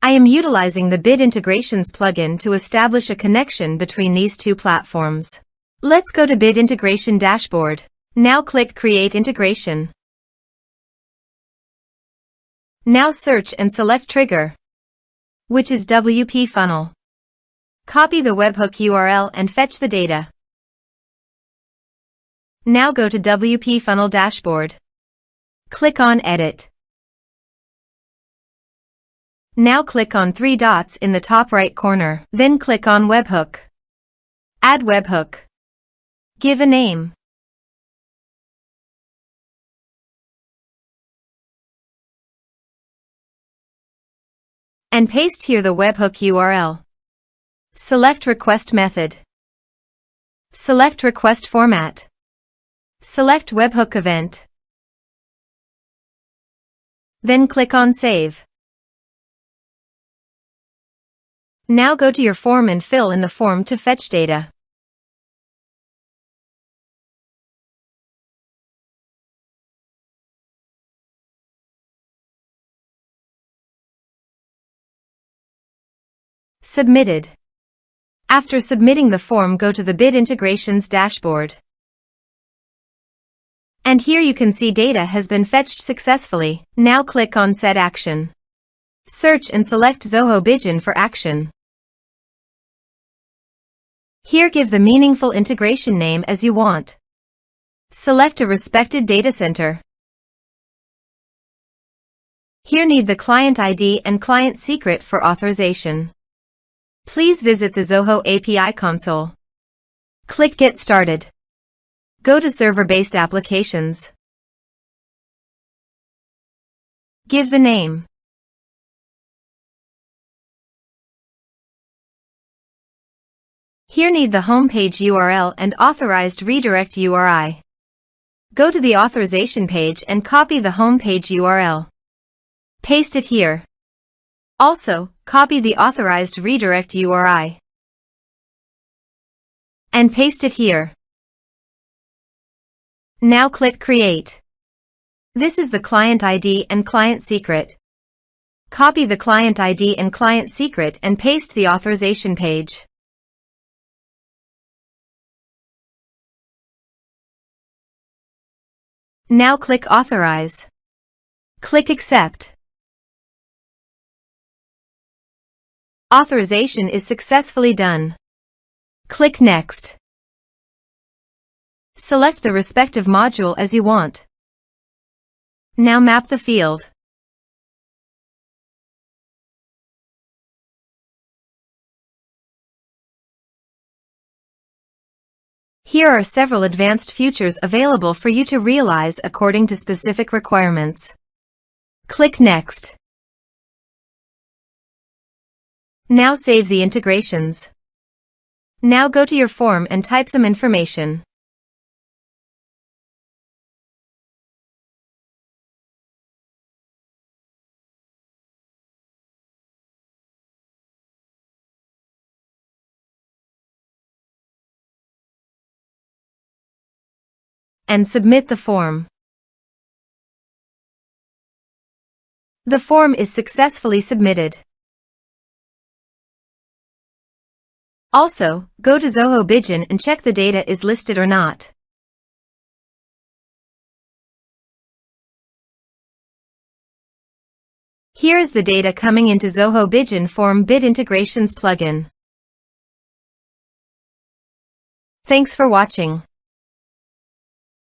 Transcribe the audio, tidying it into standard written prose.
I am utilizing the Bit Integrations plugin to establish a connection between these two platforms. Let's go to Bit Integration Dashboard. Now click Create Integration. Now search and select Trigger, which is WPFunnel. Copy the webhook URL and fetch the data. Now go to WPFunnel Dashboard. Click on Edit. Now click on three dots in the top right corner. Then click on Webhook. Add webhook. Give a name. And paste here the webhook URL. Select Request Method. Select Request Format. Select Webhook Event. Then click on Save. Now go to your form and fill in the form to fetch data. Submitted. After submitting the form, go to the Bit Integrations dashboard. And here you can see data has been fetched successfully. Now click on Set Action. Search and select Zoho Bigin for action. Here give the meaningful integration name as you want. Select a respected data center. Here need the client ID and client secret for authorization. Please visit the Zoho API console. Click Get Started. Go to Server-Based Applications. Give the name. Here need the homepage URL and authorized redirect URI. Go to the authorization page and copy the homepage URL. Paste it here. Also, copy the authorized redirect URI. And paste it here. Now click Create. This is the client ID and client secret. Copy the client ID and client secret and paste the authorization page. Now click Authorize. Click Accept. Authorization is successfully done. Click Next. Select the respective module as you want. Now map the field. Here are several advanced features available for you to realize according to specific requirements. Click Next. Now save the integrations. Now go to your form and type some information. And submit the form. The form is successfully submitted. Also, go to Zoho Bigin and check the data is listed or not. Here is the data coming into Zoho Bigin form Bit Integrations plugin. Thanks for watching.